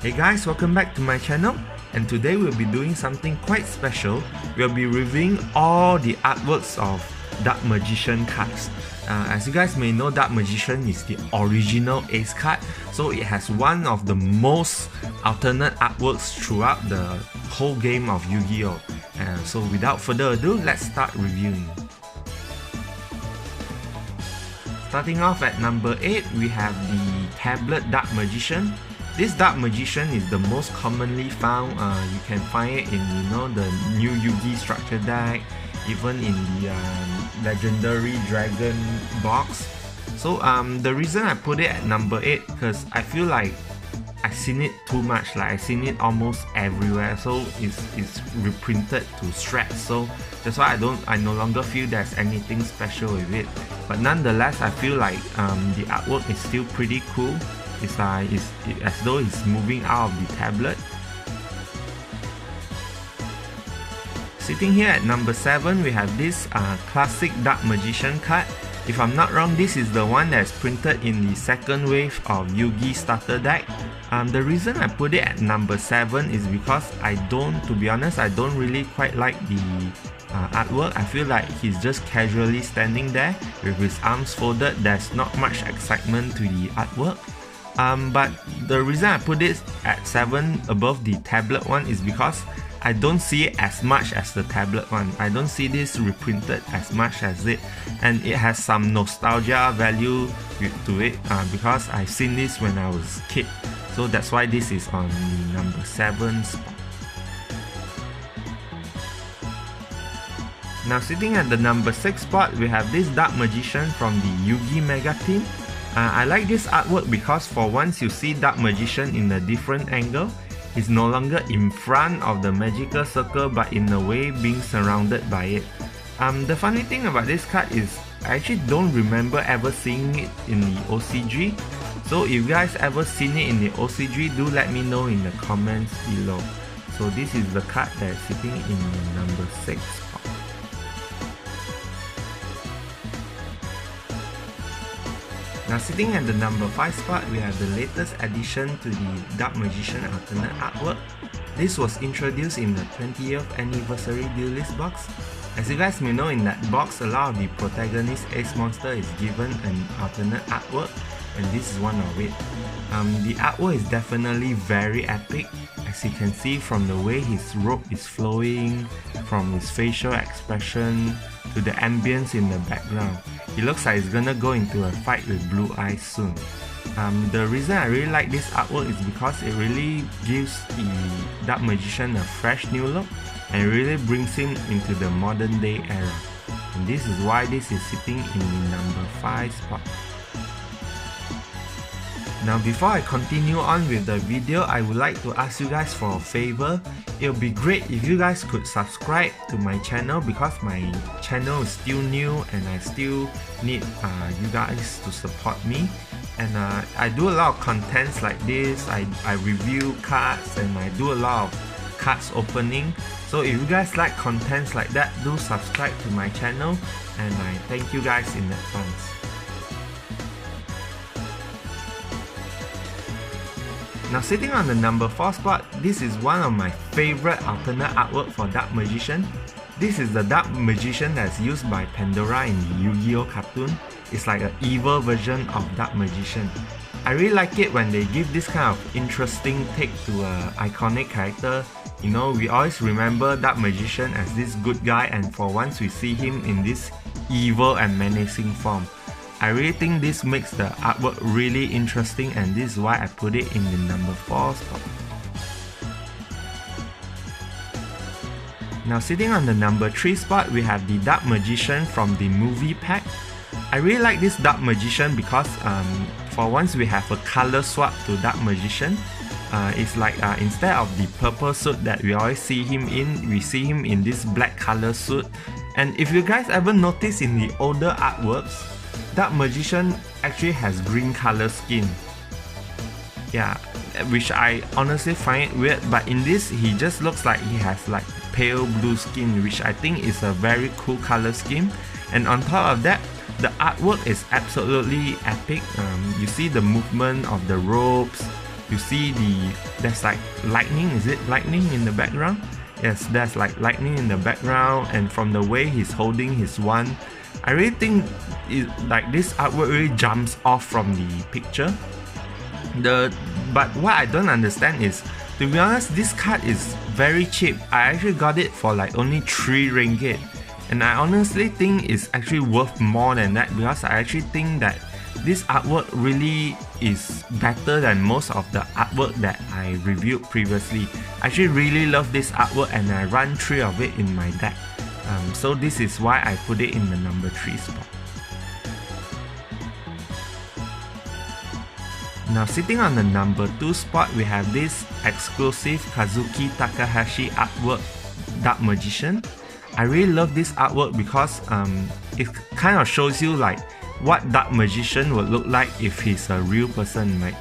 Hey guys, welcome back to my channel, and today we'll be doing something quite special. We'll be reviewing all the artworks of Dark Magician cards. As you guys may know, Dark Magician is the original ace card, so it has one of the most alternate artworks throughout the whole game of Yu-Gi-Oh! So without further ado, let's start reviewing. Starting off at number 8, we have the Tablet Dark Magician. This Dark Magician is the most commonly found. You can find it in the new Yu-Gi structure deck, even in the Legendary Dragon box. So the reason I put it at number 8 because I feel like I've seen it too much. Like I've seen it almost everywhere. So it's reprinted to shreds. So that's why I no longer feel there's anything special with it. But nonetheless, I feel like the artwork is still pretty cool. It's as though it's moving out of the tablet. Sitting here at number 7, we have this classic Dark Magician card. If I'm not wrong, this is the one that's printed in the second wave of Yu-Gi starter deck. The reason I put it at number 7 is because to be honest, I don't really quite like the artwork. I feel like he's just casually standing there with his arms folded. There's not much excitement to the artwork. But the reason I put it at 7 above the tablet one is because I don't see it as much as the tablet one. I don't see this reprinted as much as it, and it has some nostalgia value to it because I've seen this when I was a kid. So that's why this is on the number 7 spot. Now sitting at the number 6 spot, we have this Dark Magician from the Yu-Gi Mega team. I like this artwork because for once you see Dark Magician in a different angle. He's no longer in front of the magical circle but in a way being surrounded by it. The funny thing about this card is I actually don't remember ever seeing it in the OCG. So if you guys ever seen it in the OCG, do let me know in the comments below. So this is the card that's sitting in number 6 spot. Now sitting at the number 5 spot, we have the latest addition to the Dark Magician alternate artwork. This was introduced in the 20th anniversary Duelist box. As you guys may know, in that box, a lot of the protagonist Ace Monster is given an alternate artwork, and this is one of it. The artwork is definitely very epic, as you can see from the way his robe is flowing, from his facial expression, to the ambience in the background. It looks like he's gonna go into a fight with Blue Eyes soon. The reason I really like this artwork is because it really gives the Dark Magician a fresh new look and really brings him into the modern day era. And this is why this is sitting in the number 5 spot. Now before I continue on with the video, I would like to ask you guys for a favor. It would be great if you guys could subscribe to my channel because my channel is still new and I still need you guys to support me. And I do a lot of contents like this. I review cards and I do a lot of cards opening. So if you guys like contents like that, do subscribe to my channel and I thank you guys in advance. Now sitting on the number 4 spot, this is one of my favorite alternate artwork for Dark Magician. This is the Dark Magician that's used by Pandora in the Yu-Gi-Oh cartoon. It's like an evil version of Dark Magician. I really like it when they give this kind of interesting take to an iconic character. You know, we always remember Dark Magician as this good guy, and for once we see him in this evil and menacing form. I really think this makes the artwork really interesting, and this is why I put it in the number 4 spot. Now sitting on the number 3 spot, we have the Dark Magician from the movie pack. I really like this Dark Magician because for once we have a color swap to Dark Magician. It's like instead of the purple suit that we always see him in, we see him in this black color suit. And if you guys ever notice in the older artworks, Dark Magician actually has green color skin. Yeah, which I honestly find it weird, but in this he just looks like he has like pale blue skin, which I think is a very cool color scheme. And on top of that, the artwork is absolutely epic. You see the movement of the ropes, you see there's like lightning. Is it lightning in the background? Yes, there's like lightning in the background, and from the way he's holding his wand, I really think like this artwork really jumps off from the picture. But what I don't understand is, to be honest, this card is very cheap. I actually got it for like only 3 ringgit, and I honestly think it's actually worth more than that, because I actually think that this artwork really is better than most of the artwork that I reviewed previously. I actually really love this artwork, and I run 3 of it in my deck. So this is why I put it in the number 3 spot. Now sitting on the number 2 spot, we have this exclusive Kazuki Takahashi artwork, Dark Magician. I really love this artwork because it kind of shows you like what Dark Magician would look like if he's a real person. Like,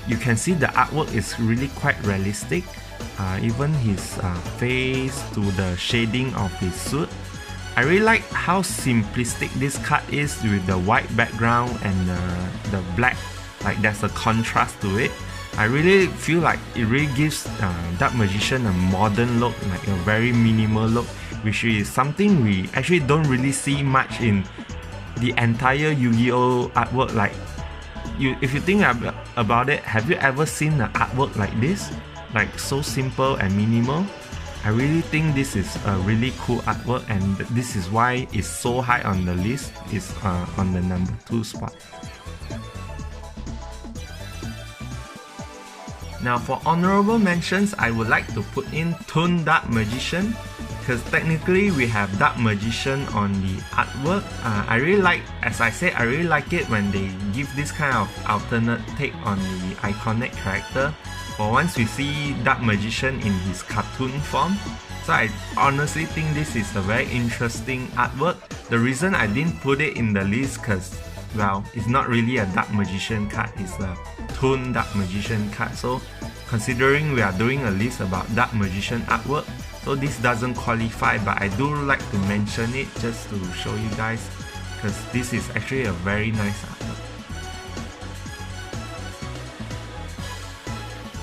you can see the artwork is really quite realistic. Even his face to the shading of his suit. I really like how simplistic this card is with the white background and the black. Like, there's a contrast to it. I really feel like it really gives Dark Magician a modern look, like a very minimal look, which is something we actually don't really see much in the entire Yu-Gi-Oh artwork. Like, if you think about it, have you ever seen an artwork like this? Like, so simple and minimal? I really think this is a really cool artwork, and this is why it's so high on the list. It's on the number 2 spot. Now for honorable mentions, I would like to put in Toon Dark Magician, because technically we have Dark Magician on the artwork. I really like, as I said, I really like it when they give this kind of alternate take on the iconic character. For once we see Dark Magician in his cartoon form. So I honestly think this is a very interesting artwork. The reason I didn't put it in the list, because, well, it's not really a Dark Magician card, it's a Toon Dark Magician card. So considering we are doing a list about Dark Magician artwork, so this doesn't qualify, but I do like to mention it just to show you guys, because this is actually a very nice artwork.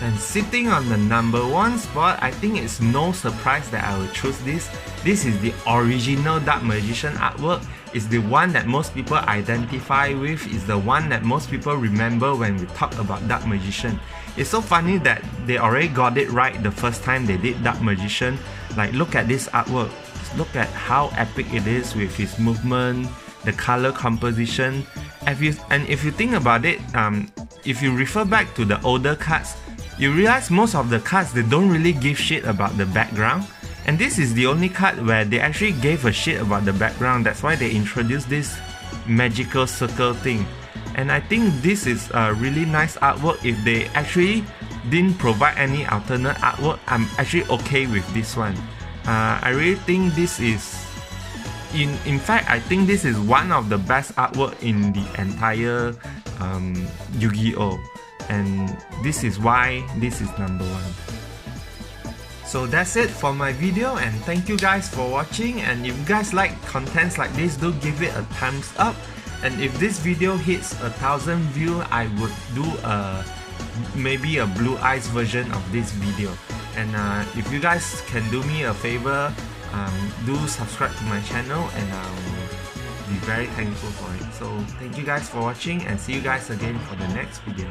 And sitting on the number 1 spot, I think it's no surprise that I will choose this. This is the original Dark Magician artwork. It's the one that most people identify with. It's the one that most people remember when we talk about Dark Magician. It's so funny that they already got it right the first time they did Dark Magician. Like, look at this artwork. Look at how epic it is with his movement, the color composition. If you think about it, if you refer back to the older cards, you realize most of the cards, they don't really give shit about the background. And this is the only card where they actually gave a shit about the background. That's why they introduced this magical circle thing. And I think this is a really nice artwork. If they actually didn't provide any alternate artwork, I'm actually okay with this one. I really think this is, in fact, I think this is one of the best artwork in the entire Yu-Gi-Oh! And this is why this is number 1. So that's it for my video, and thank you guys for watching. And if you guys like contents like this, do give it a thumbs up. And if this video hits 1,000 views, I would do maybe a blue eyes version of this video. And if you guys can do me a favor, do subscribe to my channel, and I'll be very thankful for it. So thank you guys for watching, and see you guys again for the next video.